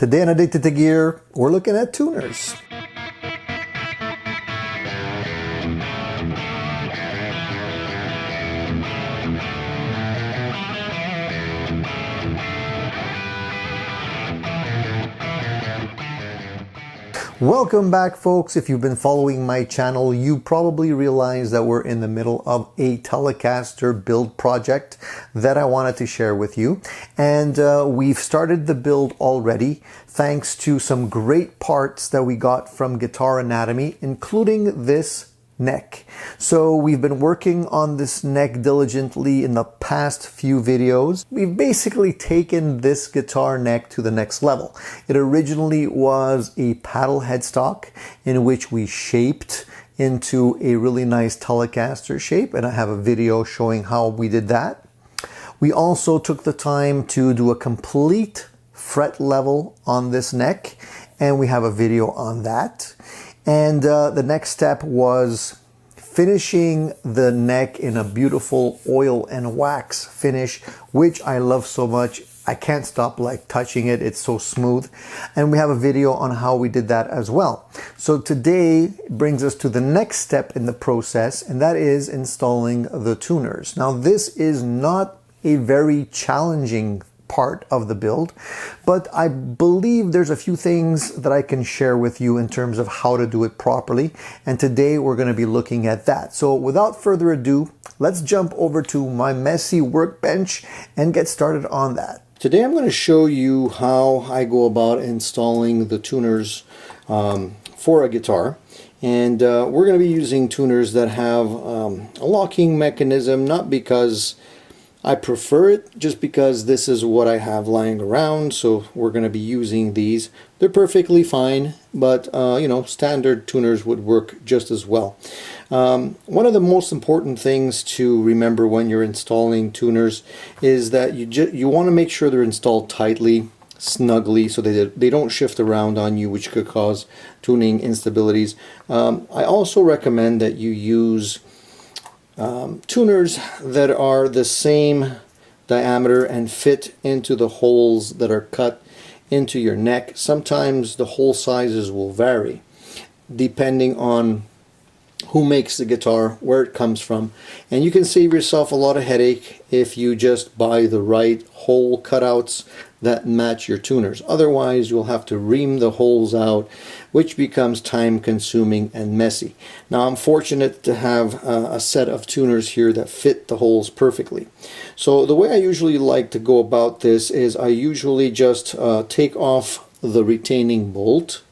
Today on Addicted to Gear, we're looking at tuners. Welcome back, folks. If you've been following my channel, you probably realize that we're in the middle of a Telecaster build project that I wanted to share with you. And we've started the build already thanks to some great parts that we got from Guitar Anatomy, including this neck. So we've been working on this neck diligently in the past few videos. We've basically taken this guitar neck to the next level. It originally was a paddle headstock in which we shaped into a really nice Telecaster shape, and I have a video showing how we did that. We also took the time to do a complete fret level on this neck, and we have a video on that. And the next step was finishing the neck in a beautiful oil and wax finish, which I love so much. I can't stop touching it. It's so smooth. And we have a video on how we did that as well. So today brings us to the next step in the process, and that is installing the tuners. Now, this is not a very challenging part of the build, but I believe there's a few things that I can share with you in terms of how to do it properly, and today we're going to be looking at that. So without further ado, let's jump over to my messy workbench and get started on that. Today I'm going to show you how I go about installing the tuners for a guitar, and we're going to be using tuners that have a locking mechanism, not because I prefer it, just because this is what I have lying around, so we're going to be using these. They're perfectly fine, but you know, standard tuners would work just as well. One of the most important things to remember when you're installing tuners is that you want to make sure they're installed tightly, snugly, so they don't shift around on you, which could cause tuning instabilities. I also recommend that you use tuners that are the same diameter and fit into the holes that are cut into your neck. Sometimes the hole sizes will vary depending on who makes the guitar, where it comes from, and you can save yourself a lot of headache if you just buy the right hole cutouts that match your tuners. Otherwise, you'll have to ream the holes out, which becomes time consuming and messy. Now, I'm fortunate to have a set of tuners here that fit the holes perfectly. So the way I usually like to go about this is I usually just take off the retaining bolt.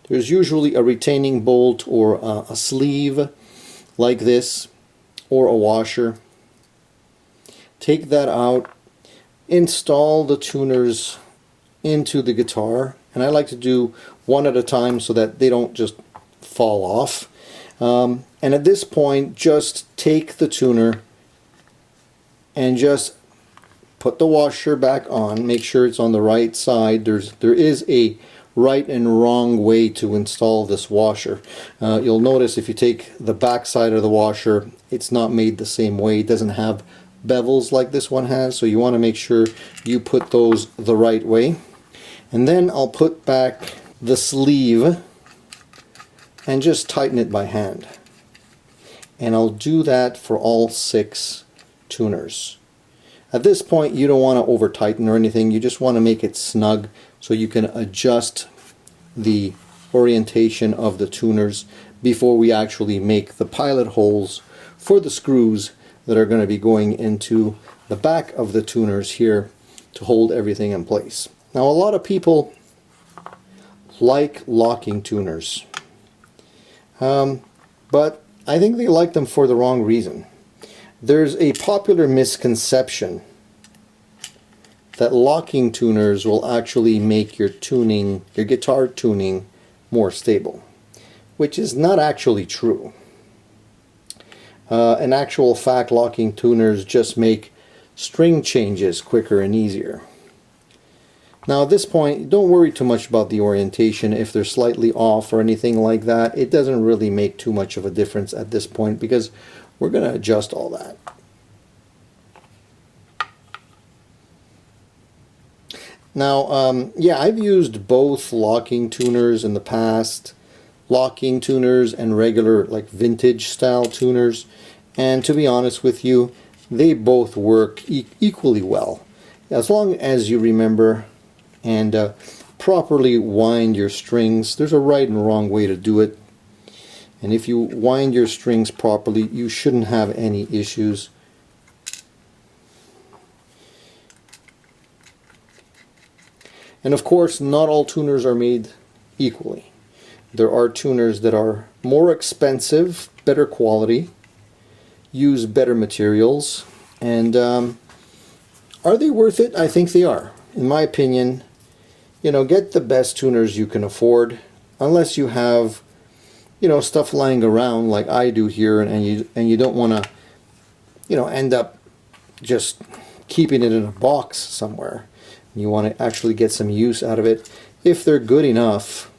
There's usually a retaining bolt or a sleeve like this, or a washer. Take that out, install the tuners into the guitar, and I like to do one at a time so that they don't just fall off. And at this point, just take the tuner and just put the washer back on. Make sure it's on the right side. There is a right and wrong way to install this washer. You'll notice if you take the back side of the washer, it's not made the same way. It doesn't have bevels like this one has, so you want to make sure you put those the right way. And then I'll put back the sleeve and just tighten it by hand. And I'll do that for all 6 tuners. At this point, you don't want to over tighten or anything. You just want to make it snug so you can adjust the orientation of the tuners before we actually make the pilot holes for the screws that are going to be going into the back of the tuners here to hold everything in place. Now, a lot of people like locking tuners, but I think they like them for the wrong reason. There's a popular misconception that locking tuners will actually make your guitar tuning more stable, which is not actually true. In actual fact, locking tuners just make string changes quicker and easier. Now, at this point, don't worry too much about the orientation. If they're slightly off or anything like that, it doesn't really make too much of a difference at this point, because we're going to adjust all that. Now, yeah, I've used both locking tuners in the past, locking tuners and regular like vintage style tuners, and to be honest with you, they both work equally well, as long as you remember and properly wind your strings. There's a right and wrong way to do it, and if you wind your strings properly, you shouldn't have any issues. And of course, not all tuners are made equally. There are tuners that are more expensive, better quality, use better materials, and are they worth it? I think they are. In my opinion, you know, get the best tuners you can afford, unless you have, you know, stuff lying around like I do here, and you don't want to, you know, end up just keeping it in a box somewhere. You want to actually get some use out of it. If they're good enough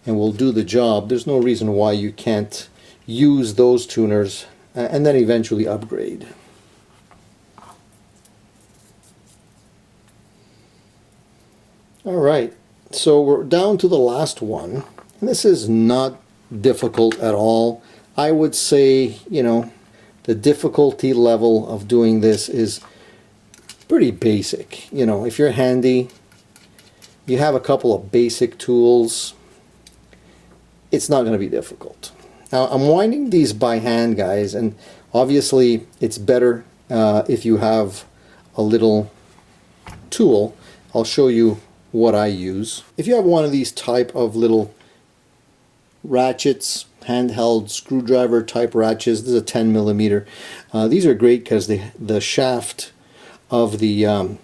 and will do the job, there's no reason why you can't use those tuners and then eventually upgrade. Alright, so we're down to the last one, and this is not difficult at all. I would say, you know, the difficulty level of doing this is pretty basic. You know, if you're handy, you have a couple of basic tools, it's not going to be difficult. Now, I'm winding these by hand, guys, and obviously it's better if you have a little tool. I'll show you what I use. If you have one of these type of little ratchets, handheld screwdriver type ratchets, this is a 10 millimeter. These are great because the shaft of the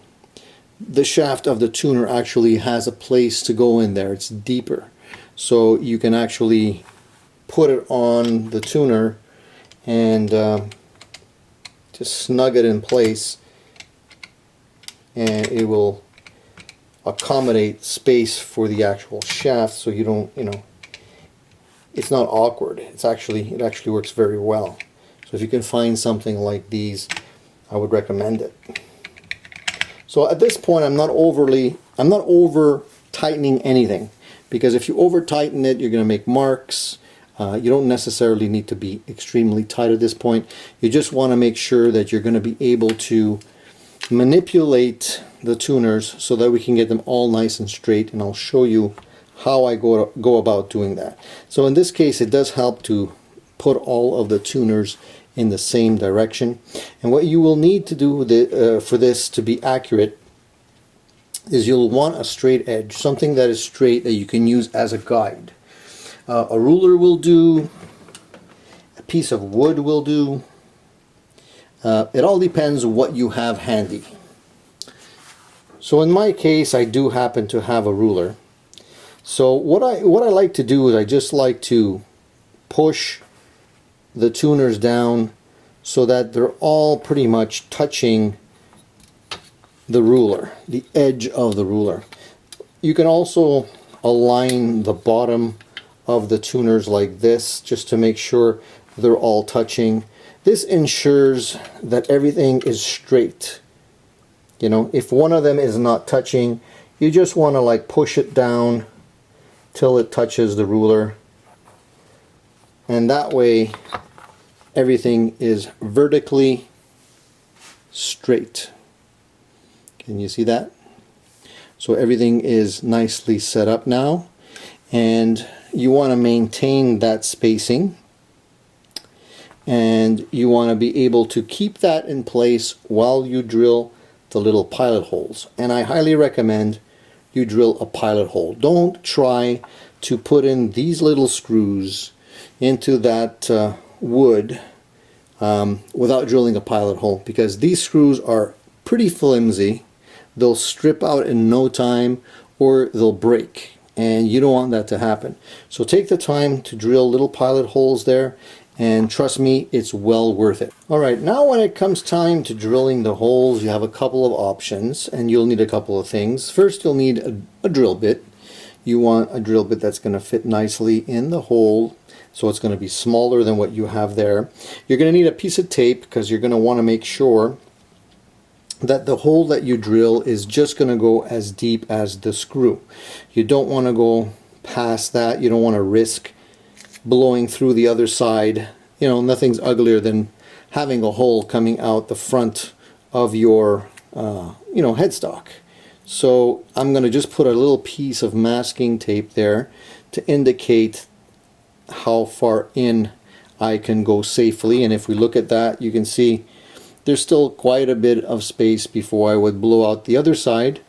shaft of the tuner actually has a place to go in there. It's deeper, so you can actually put it on the tuner and just snug it in place, and it will accommodate space for the actual shaft, so you don't, you know, it's not awkward. It actually works very well. So if you can find something like these, I would recommend it. So at this point, I'm not over tightening anything, because if you over tighten it, you're going to make marks. You don't necessarily need to be extremely tight at this point. You just want to make sure that you're going to be able to manipulate the tuners so that we can get them all nice and straight, and I'll show you how I go about doing that. So in this case, it does help to put all of the tuners in the same direction. And what you will need to do for this to be accurate is you'll want a straight edge, something that is straight that you can use as a guide. A ruler will do, a piece of wood will do. It all depends what you have handy. So in my case, I do happen to have a ruler. So what I like to do is I just like to push the tuners down so that they're all pretty much touching the ruler, the edge of the ruler. You can also align the bottom of the tuners like this, just to make sure they're all touching. This ensures that everything is straight. You know, if one of them is not touching, you just want to like push it down till it touches the ruler, and that way everything is vertically straight. Can you see that? So everything is nicely set up now, and you want to maintain that spacing, and you want to be able to keep that in place while you drill the little pilot holes. And I highly recommend you drill a pilot hole. Don't try to put in these little screws into that wood without drilling a pilot hole, because these screws are pretty flimsy. They'll strip out in no time, or they'll break, and you don't want that to happen. So take the time to drill little pilot holes there, and trust me, it's well worth it. Alright, now when it comes time to drilling the holes, you have a couple of options, and you'll need a couple of things. First, you'll need a drill bit. You want a drill bit that's going to fit nicely in the hole, so it's going to be smaller than what you have there. You're going to need a piece of tape, because you're going to want to make sure that the hole that you drill is just going to go as deep as the screw. You don't want to go past that. You don't want to risk blowing through the other side. You know, nothing's uglier than having a hole coming out the front of your you know, headstock. So I'm going to just put a little piece of masking tape there to indicate how far in I can go safely. And if we look at that, you can see there's still quite a bit of space before I would blow out the other side.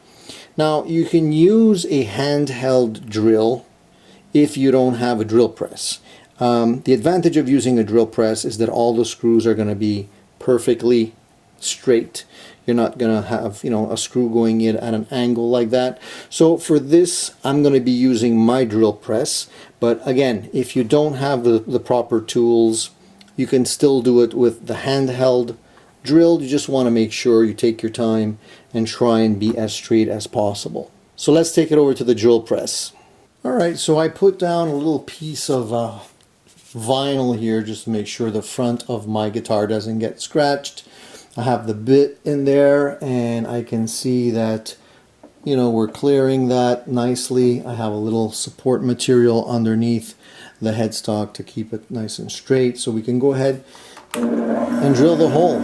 Now you can use a handheld drill if you don't have a drill press. The advantage of using a drill press is that all the screws are going to be perfectly straight. You're not going to have, you know, a screw going in at an angle like that. So for this, I'm going to be using my drill press. But again, if you don't have the proper tools, you can still do it with the handheld drill. You just want to make sure you take your time and try and be as straight as possible. So let's take it over to the drill press. Alright, so I put down a little piece of vinyl here just to make sure the front of my guitar doesn't get scratched. I have the bit in there and I can see that, you know, we're clearing that nicely. I have a little support material underneath the headstock to keep it nice and straight, so we can go ahead and drill the hole.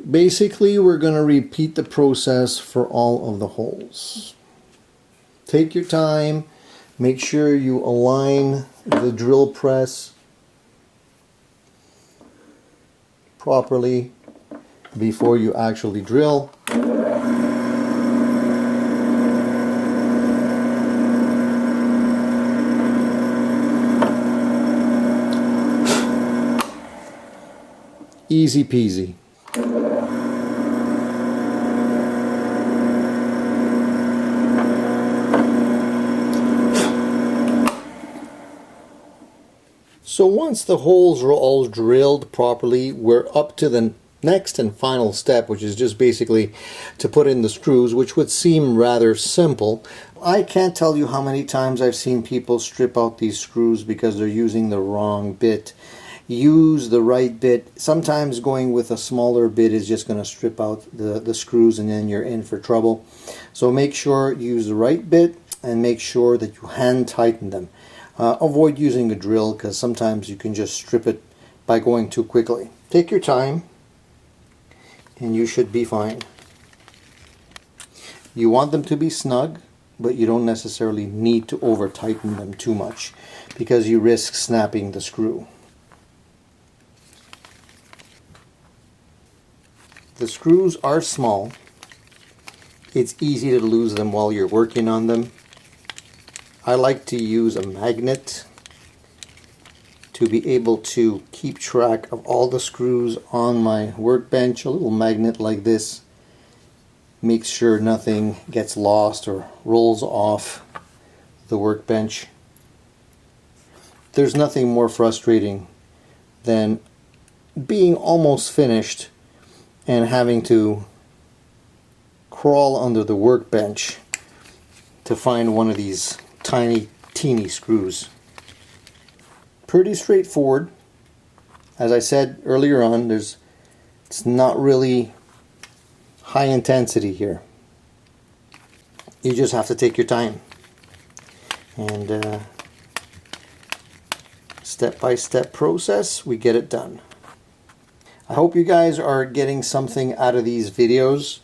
Basically, we're going to repeat the process for all of the holes. Take your time, make sure you align the drill press properly before you actually drill. Easy peasy. So once the holes are all drilled properly, we're up to the next and final step, which is just basically to put in the screws, which would seem rather simple. I can't tell you how many times I've seen people strip out these screws because they're using the wrong bit. Use the right bit. Sometimes going with a smaller bit is just going to strip out the screws and then you're in for trouble. So make sure you use the right bit and make sure that you hand tighten them. Avoid using a drill because sometimes you can just strip it by going too quickly. Take your time and you should be fine. You want them to be snug, but you don't necessarily need to over tighten them too much because you risk snapping the screw. The screws are small. It's easy to lose them while you're working on them. I like to use a magnet to be able to keep track of all the screws on my workbench. A little magnet like this makes sure nothing gets lost or rolls off the workbench. There's nothing more frustrating than being almost finished and having to crawl under the workbench to find one of these tiny, teeny screws. Pretty straightforward. As I said earlier on, it's not really high intensity here. You just have to take your time. And step-by-step process, we get it done. I hope you guys are getting something out of these videos.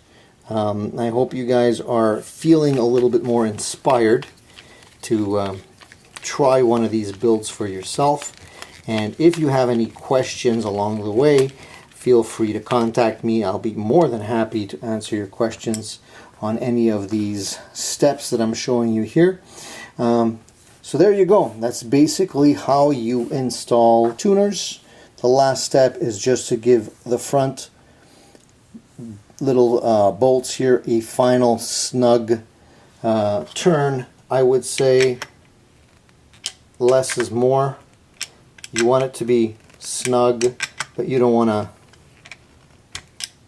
I hope you guys are feeling a little bit more inspired to try one of these builds for yourself. And if you have any questions along the way, feel free to contact me. I'll be more than happy to answer your questions on any of these steps that I'm showing you here. So there you go. That's basically how you install tuners. The last step is just to give the front little bolts here a final snug turn. I would say less is more. You want it to be snug, but you don't want to,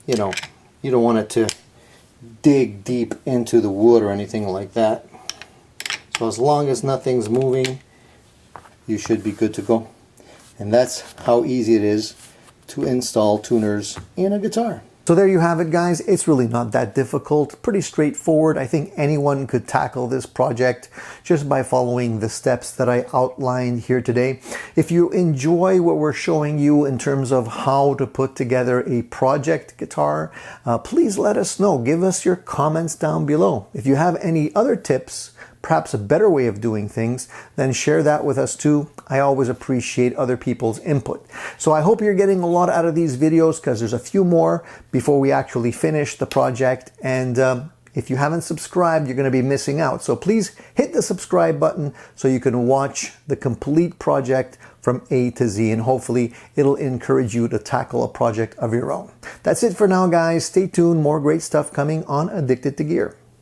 you don't want it to dig deep into the wood or anything like that. So as long as nothing's moving, you should be good to go. And that's how easy it is to install tuners in a guitar. So there you have it, guys. It's really not that difficult, pretty straightforward. I think anyone could tackle this project just by following the steps that I outlined here today. If you enjoy what we're showing you in terms of how to put together a project guitar, please let us know. Give us your comments down below. If you have any other tips, perhaps a better way of doing things, then share that with us too. I always appreciate other people's input. So I hope you're getting a lot out of these videos, because there's a few more before we actually finish the project. And if you haven't subscribed, you're going to be missing out. So please hit the subscribe button so you can watch the complete project from A to Z, and hopefully it'll encourage you to tackle a project of your own. That's it for now, guys. Stay tuned. More great stuff coming on Addicted to Gear.